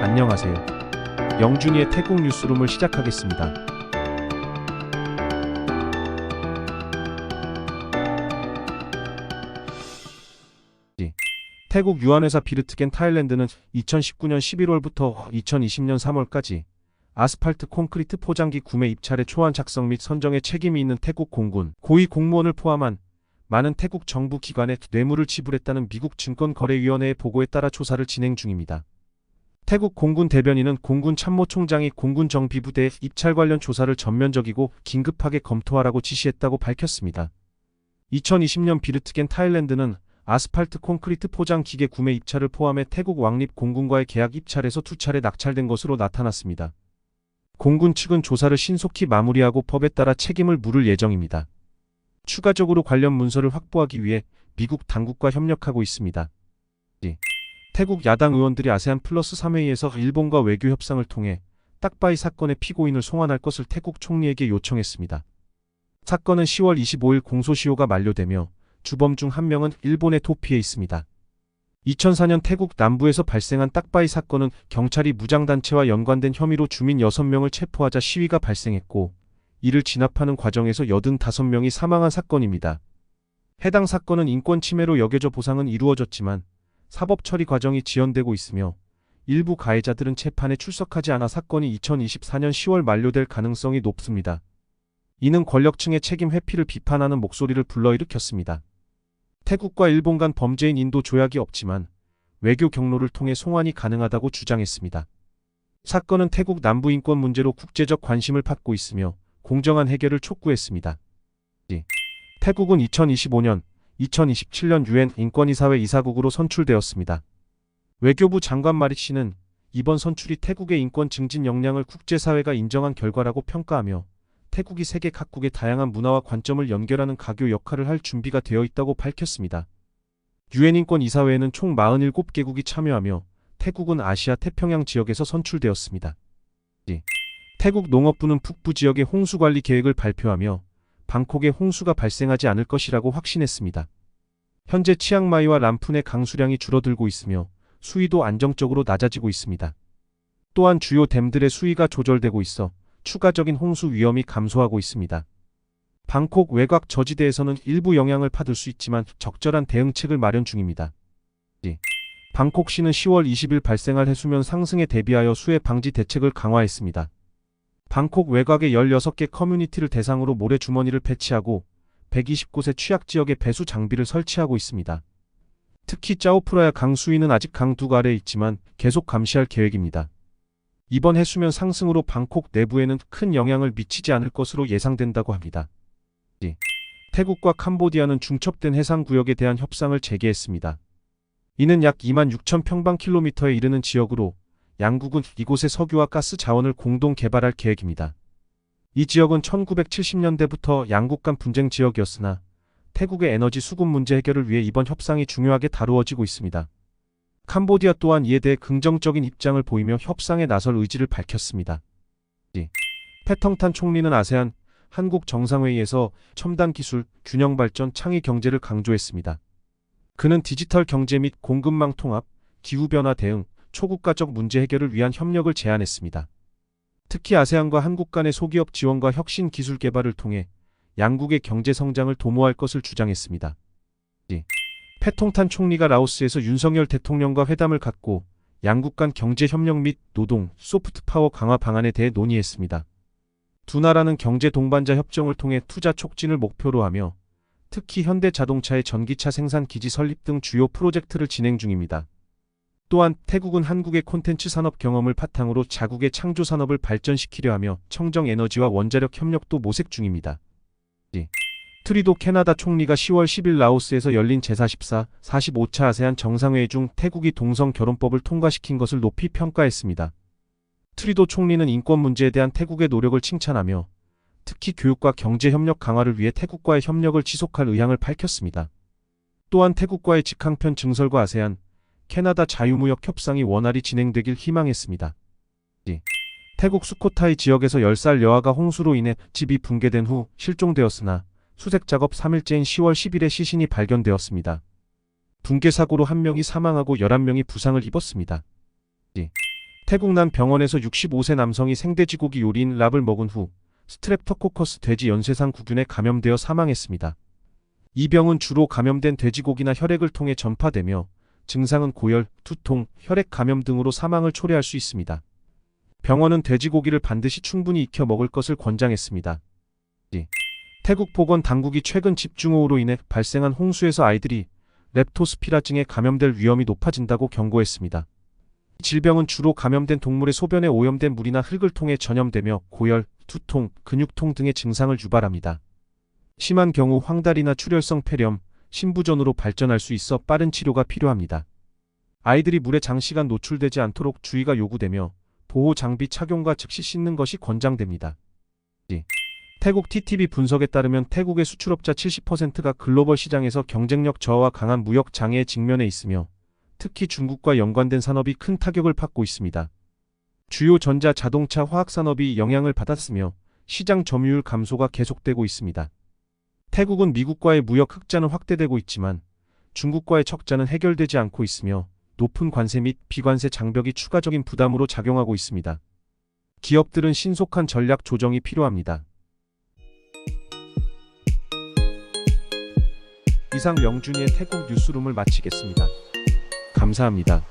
안녕하세요. 영준이의 태국 뉴스룸을 시작하겠습니다. 태국 유한회사 비르트겐 타일랜드는 2019년 11월부터 2020년 3월까지 아스팔트 콘크리트 포장기 구매 입찰의 초안 작성 및 선정에 책임이 있는 태국 공군 고위 공무원을 포함한 많은 태국 정부 기관에 뇌물을 지불했다는 미국 증권거래위원회의 보고에 따라 조사를 진행 중입니다. 태국 공군 대변인은 공군 참모총장이 공군 정비부대의 입찰 관련 조사를 전면적이고 긴급하게 검토하라고 지시했다고 밝혔습니다. 2020년 비르트겐 타일랜드는 아스팔트 콘크리트 포장 기계 구매 입찰을 포함해 태국 왕립 공군과의 계약 입찰에서 2차례 낙찰된 것으로 나타났습니다. 공군 측은 조사를 신속히 마무리하고 법에 따라 책임을 물을 예정입니다. 추가적으로 관련 문서를 확보하기 위해 미국 당국과 협력하고 있습니다. 태국 야당 의원들이 아세안 플러스 3회의에서 일본과 외교 협상을 통해 딱바이 사건의 피고인을 송환할 것을 태국 총리에게 요청했습니다. 사건은 10월 25일 공소시효가 만료되며 주범 중 한 명은 일본에 도피해 있습니다. 2004년 태국 남부에서 발생한 딱바이 사건은 경찰이 무장단체와 연관된 혐의로 주민 6명을 체포하자 시위가 발생했고 이를 진압하는 과정에서 85명이 사망한 사건입니다. 해당 사건은 인권 침해로 여겨져 보상은 이루어졌지만 사법 처리 과정이 지연되고 있으며 일부 가해자들은 재판에 출석하지 않아 사건이 2024년 10월 만료될 가능성이 높습니다. 이는 권력층의 책임 회피를 비판하는 목소리를 불러일으켰습니다. 태국과 일본 간 범죄인 인도 조약이 없지만 외교 경로를 통해 송환이 가능하다고 주장했습니다. 사건은 태국 남부 인권 문제로 국제적 관심을 받고 있으며 공정한 해결을 촉구했습니다. 태국은 2025년, 2027년 유엔 인권이사회 이사국으로 선출되었습니다. 외교부 장관 마릿 씨는 이번 선출이 태국의 인권 증진 역량을 국제사회가 인정한 결과라고 평가하며 태국이 세계 각국의 다양한 문화와 관점을 연결하는 가교 역할을 할 준비가 되어 있다고 밝혔습니다. 유엔 인권이사회에는 총 47개국이 참여하며 태국은 아시아 태평양 지역에서 선출되었습니다. 태국 농업부는 북부 지역의 홍수관리 계획을 발표하며 방콕에 홍수가 발생하지 않을 것이라고 확신했습니다. 현재 치앙마이와 람푼의 강수량이 줄어들고 있으며 수위도 안정적으로 낮아지고 있습니다. 또한 주요 댐들의 수위가 조절되고 있어 추가적인 홍수 위험이 감소하고 있습니다. 방콕 외곽 저지대에서는 일부 영향을 받을 수 있지만 적절한 대응책을 마련 중입니다. 방콕시는 10월 20일 발생할 해수면 상승에 대비하여 수해 방지 대책을 강화했습니다. 방콕 외곽의 16개 커뮤니티를 대상으로 모래주머니를 배치하고 120곳의 취약지역에 배수 장비를 설치하고 있습니다. 특히 짜오프라야 강 수위는 아직 강둑 아래에 있지만 계속 감시할 계획입니다. 이번 해수면 상승으로 방콕 내부에는 큰 영향을 미치지 않을 것으로 예상된다고 합니다. 태국과 캄보디아는 중첩된 해상구역에 대한 협상을 재개했습니다. 이는 약 26,000평방킬로미터에 이르는 지역으로 양국은 이곳의 석유와 가스 자원을 공동 개발할 계획입니다. 이 지역은 1970년대부터 양국 간 분쟁 지역이었으나 태국의 에너지 수급 문제 해결을 위해 이번 협상이 중요하게 다루어지고 있습니다. 캄보디아 또한 이에 대해 긍정적인 입장을 보이며 협상에 나설 의지를 밝혔습니다. 패텅탄 총리는 아세안 한국 정상회의에서 첨단 기술, 균형 발전, 창의 경제를 강조했습니다. 그는 디지털 경제 및 공급망 통합, 기후변화 대응, 초국가적 문제 해결을 위한 협력을 제안했습니다. 특히 아세안과 한국 간의 소기업 지원과 혁신 기술 개발을 통해 양국의 경제 성장을 도모할 것을 주장했습니다. 패통탄 총리가 라오스에서 윤석열 대통령과 회담을 갖고 양국 간 경제 협력 및 노동, 소프트 파워 강화 방안에 대해 논의했습니다. 두 나라는 경제 동반자 협정을 통해 투자 촉진을 목표로 하며 특히 현대 자동차의 전기차 생산 기지 설립 등 주요 프로젝트를 진행 중입니다. 또한 태국은 한국의 콘텐츠 산업 경험을 바탕으로 자국의 창조 산업을 발전시키려 하며 청정 에너지와 원자력 협력도 모색 중입니다. 트리도 캐나다 총리가 10월 10일 라오스에서 열린 제44, 45차 아세안 정상회의 중 태국이 동성 결혼법을 통과시킨 것을 높이 평가했습니다. 트리도 총리는 인권 문제에 대한 태국의 노력을 칭찬하며 특히 교육과 경제 협력 강화를 위해 태국과의 협력을 지속할 의향을 밝혔습니다. 또한 태국과의 직항편 증설과 아세안, 캐나다 자유무역 협상이 원활히 진행되길 희망했습니다. 태국 수코타이 지역에서 10살 여아가 홍수로 인해 집이 붕괴된 후 실종되었으나 수색 작업 3일째인 10월 10일에 시신이 발견되었습니다. 붕괴 사고로 1명이 사망하고 11명이 부상을 입었습니다. 태국 난 병원에서 65세 남성이 생돼지고기 요리인 랍을 먹은 후 스트랩토코커스 돼지 연쇄상 구균에 감염되어 사망했습니다. 이 병은 주로 감염된 돼지고기나 혈액을 통해 전파되며 증상은 고열, 두통, 혈액 감염 등으로 사망을 초래할 수 있습니다. 병원은 돼지고기를 반드시 충분히 익혀 먹을 것을 권장했습니다. 태국 보건 당국이 최근 집중호우로 인해 발생한 홍수에서 아이들이 렙토스피라증에 감염될 위험이 높아진다고 경고했습니다. 이 질병은 주로 감염된 동물의 소변에 오염된 물이나 흙을 통해 전염되며 고열, 두통, 근육통 등의 증상을 유발합니다. 심한 경우 황달이나 출혈성 폐렴, 신부전으로 발전할 수 있어 빠른 치료가 필요합니다. 아이들이 물에 장시간 노출되지 않도록 주의가 요구되며 보호 장비 착용과 즉시 씻는 것이 권장됩니다. 태국 TTV 분석에 따르면 태국의 수출업자 70%가 글로벌 시장에서 경쟁력 저하와 강한 무역 장애에 직면해 있으며 특히 중국과 연관된 산업이 큰 타격을 받고 있습니다. 주요 전자, 자동차, 화학 산업이 영향을 받았으며 시장 점유율 감소가 계속되고 있습니다. 태국은 미국과의 무역 흑자는 확대되고 있지만 중국과의 척자는 해결되지 않고 있으며 높은 관세 및 비관세 장벽이 추가적인 부담으로 작용하고 있습니다. 기업들은 신속한 전략 조정이 필요합니다. 이상 명준이의 태국 뉴스룸을 마치겠습니다. 감사합니다.